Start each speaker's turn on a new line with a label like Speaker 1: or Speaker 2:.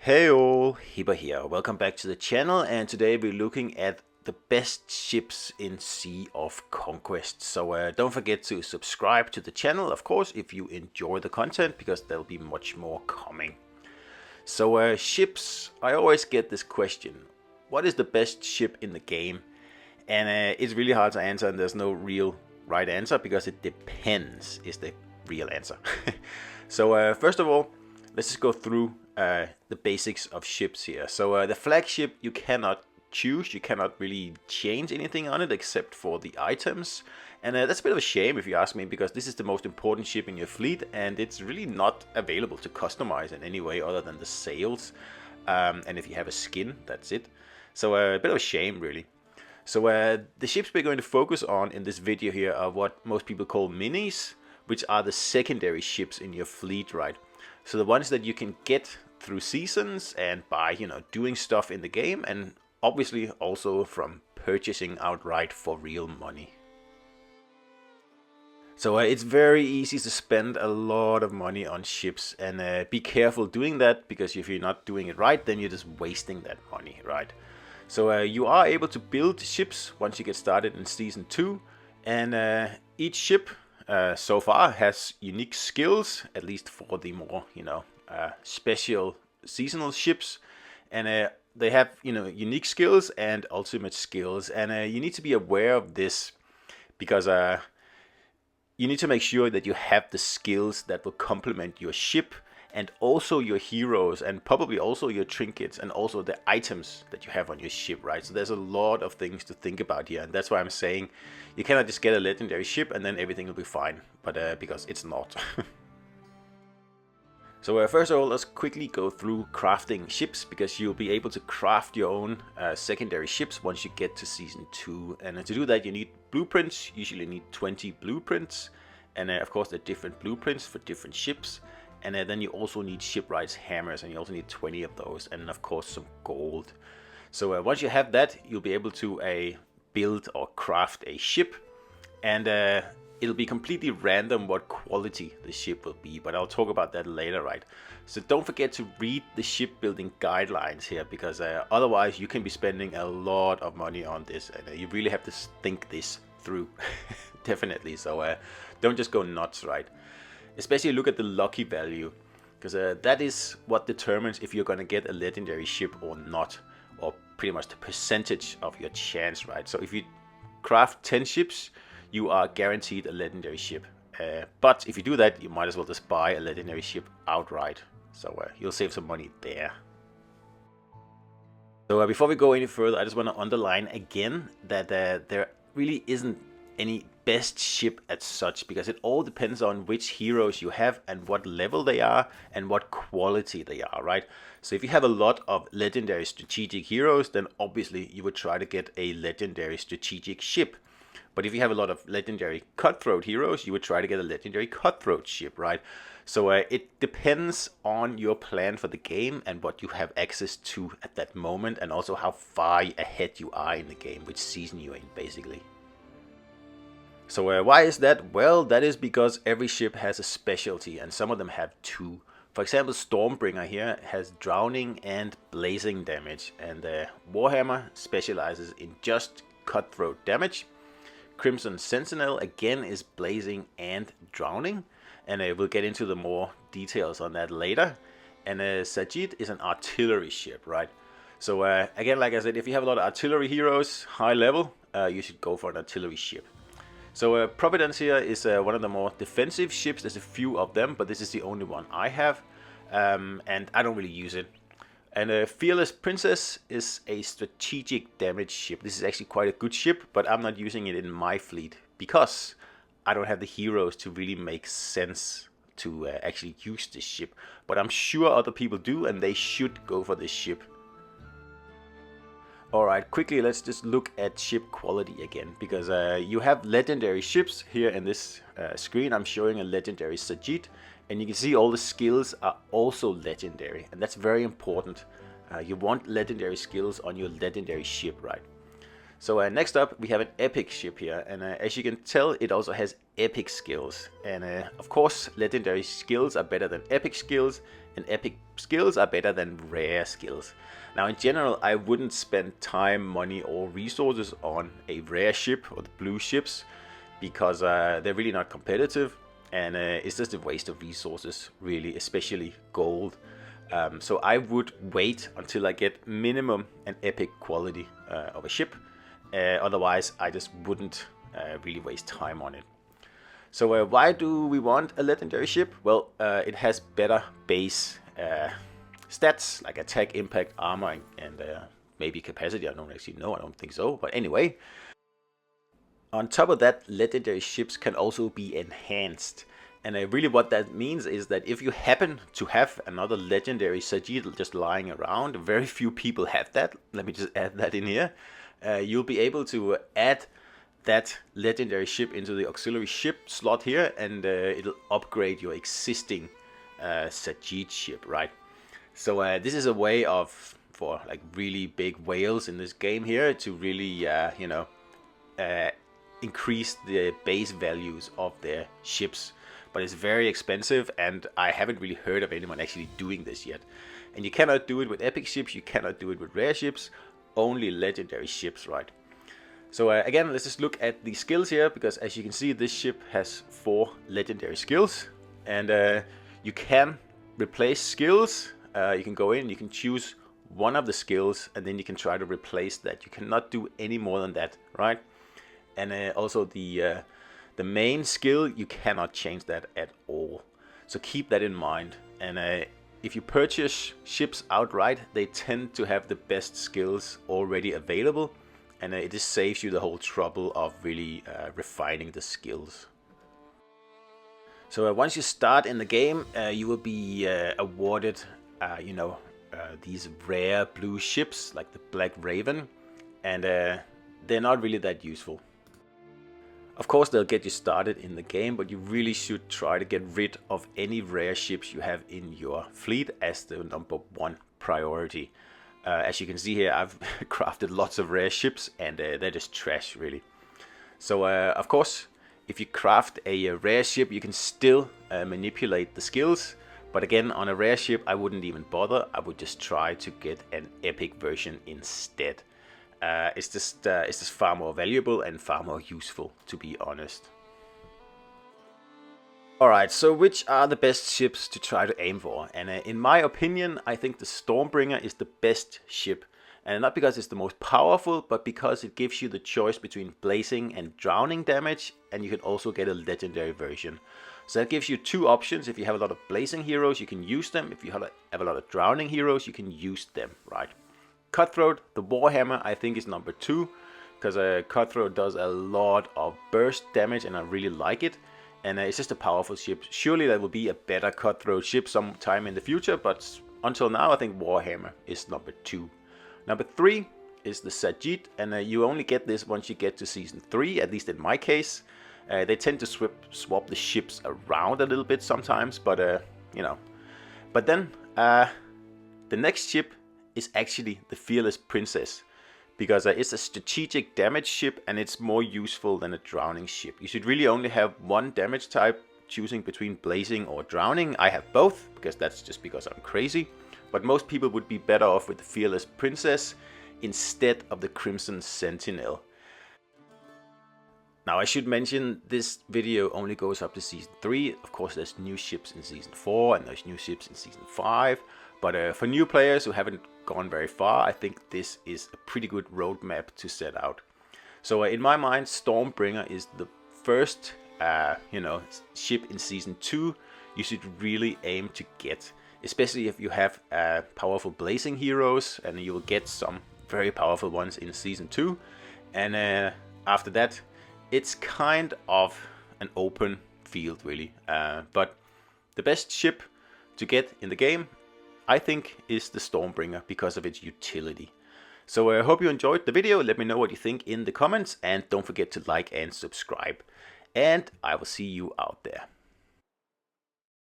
Speaker 1: Hey all, Hibber here. Welcome back to the channel, and today we're looking at the best ships in Sea of Conquest. So don't forget to subscribe to the channel, of course, if you enjoy the content, because there'll be much more coming. So ships, I always get this question: what is the best ship in the game? And it's really hard to answer, and there's no real right answer because it depends is the real answer. So first of all, let's just go through the basics of ships here. So the flagship, you cannot choose, you cannot really change anything on it except for the items. And that's a bit of a shame if you ask me, because this is the most important ship in your fleet and it's really not available to customize in any way other than the sails. And if you have a skin, that's it. So a bit of a shame really. So the ships we're going to focus on in this video here are what most people call minis, which are the secondary ships in your fleet, right? So the ones that you can get through seasons and by, doing stuff in the game, and obviously also from purchasing outright for real money. So it's very easy to spend a lot of money on ships, and be careful doing that, because if you're not doing it right, then you're just wasting that money, right? So you are able to build ships once you get started in Season 2, and each ship so far has unique skills, at least for the more, special seasonal ships. And they have, unique skills and ultimate skills. And you need to be aware of this, because you need to make sure that you have the skills that will complement your ship and also your heroes, and probably also your trinkets, and also the items that you have on your ship, right? So there's a lot of things to think about here, and that's why I'm saying you cannot just get a legendary ship and then everything will be fine, but because it's not. So first of all, let's quickly go through crafting ships, because you'll be able to craft your own secondary ships once you get to Season 2. And to do that, you need blueprints. You usually need 20 blueprints, and of course there are different blueprints for different ships. And then you also need shipwrights hammers, and you also need 20 of those, and of course some gold. So once you have that, you'll be able to build or craft a ship, and it'll be completely random what quality the ship will be, but I'll talk about that later, right? So don't forget to read the shipbuilding guidelines here, because otherwise you can be spending a lot of money on this, and you really have to think this through. Definitely. So don't just go nuts, right? Especially look at the lucky value, because that is what determines if you're going to get a legendary ship or not, or pretty much the percentage of your chance, right? So if you craft 10 ships, you are guaranteed a legendary ship. But if you do that, you might as well just buy a legendary ship outright. So you'll save some money there. So before we go any further, I just want to underline again that there really isn't any best ship as such, because it all depends on which heroes you have and what level they are and what quality they are, right? So if you have a lot of legendary strategic heroes, then obviously you would try to get a legendary strategic ship. But if you have a lot of legendary cutthroat heroes, you would try to get a legendary cutthroat ship, right? So it depends on your plan for the game and what you have access to at that moment, and also how far ahead you are in the game, which season you're in, basically. So why is that? Well, that is because every ship has a specialty, and some of them have two. For example, Stormbringer here has drowning and blazing damage, and Warhammer specializes in just cutthroat damage. Crimson Sentinel again is blazing and drowning, and we'll get into the more details on that later. And Sajid is an artillery ship, right? So again, like I said, if you have a lot of artillery heroes, high level, you should go for an artillery ship. So Providence here is one of the more defensive ships. There's a few of them, but this is the only one I have, and I don't really use it. And Fearless Princess is a strategic damage ship. This is actually quite a good ship, but I'm not using it in my fleet because I don't have the heroes to really make sense to actually use this ship. But I'm sure other people do, and they should go for this ship. Alright, quickly let's just look at ship quality again, because you have legendary ships here in this screen. I'm showing a legendary Sajid, and you can see all the skills are also legendary, and that's very important. You want legendary skills on your legendary ship, right? So next up, we have an epic ship here, and as you can tell, it also has epic skills. And of course, legendary skills are better than epic skills, and epic skills are better than rare skills. Now, in general, I wouldn't spend time, money, or resources on a rare ship or the blue ships, because they're really not competitive, and it's just a waste of resources, really, especially gold. So I would wait until I get minimum an epic quality of a ship. Otherwise, I just wouldn't really waste time on it. So why do we want a legendary ship? Well, it has better base stats, like attack, impact, armor, and maybe capacity. I don't actually know, I don't think so. But anyway, on top of that, legendary ships can also be enhanced. And really what that means is that if you happen to have another legendary Sajid just lying around, very few people have that. Let me just add that in here. You'll be able to add that legendary ship into the auxiliary ship slot here, and it'll upgrade your existing Sajid ship, right? So this is a way for like really big whales in this game here to really, increase the base values of their ships. But it's very expensive, and I haven't really heard of anyone actually doing this yet. And you cannot do it with epic ships, you cannot do it with rare ships, only legendary ships, right? So again, let's just look at the skills here, because as you can see, this ship has 4 legendary skills, and you can replace skills. You can go in, you can choose one of the skills, and then you can try to replace that. You cannot do any more than that, right? And also the main skill, you cannot change that at all. So keep that in mind. And if you purchase ships outright, they tend to have the best skills already available, and it just saves you the whole trouble of really refining the skills. So once you start in the game, you will be awarded, these rare blue ships like the Black Raven, and they're not really that useful. Of course, they'll get you started in the game, but you really should try to get rid of any rare ships you have in your fleet as the #1 priority. As you can see here, I've crafted lots of rare ships, and they're just trash, really. So, of course, if you craft a rare ship, you can still manipulate the skills. But again, on a rare ship, I wouldn't even bother. I would just try to get an epic version instead. It's just far more valuable and far more useful, to be honest. Alright, so which are the best ships to try to aim for? And in my opinion, I think the Stormbringer is the best ship. And not because it's the most powerful, but because it gives you the choice between blazing and drowning damage, and you can also get a legendary version. So that gives you 2 options. If you have a lot of blazing heroes, you can use them. If you have a lot of drowning heroes, you can use them, right? Cutthroat, the Warhammer, I think is #2, because Cutthroat does a lot of burst damage, and I really like it. And it's just a powerful ship. Surely there will be a better Cutthroat ship sometime in the future, but until now I think Warhammer is #2. #3 is the Sajid, and you only get this once you get to Season 3, at least in my case. They tend to swap the ships around a little bit sometimes, but But then the next ship is actually the Fearless Princess, because it's a strategic damage ship, and it's more useful than a drowning ship. You should really only have one damage type, choosing between blazing or drowning. I have both, because that's just because I'm crazy. But most people would be better off with the Fearless Princess instead of the Crimson Sentinel. Now, I should mention this video only goes up to Season 3. Of course, there's new ships in Season 4 and there's new ships in Season 5. But for new players who haven't gone very far, I think this is a pretty good roadmap to set out. So in my mind, Stormbringer is the first ship in Season 2 you should really aim to get. Especially if you have powerful blazing heroes, and you will get some very powerful ones in Season 2. And after that, it's kind of an open field, really. But the best ship to get in the game, I think, is the Stormbringer because of its utility. So I hope you enjoyed the video. Let me know what you think in the comments, and don't forget to like and subscribe. And I will see you out there.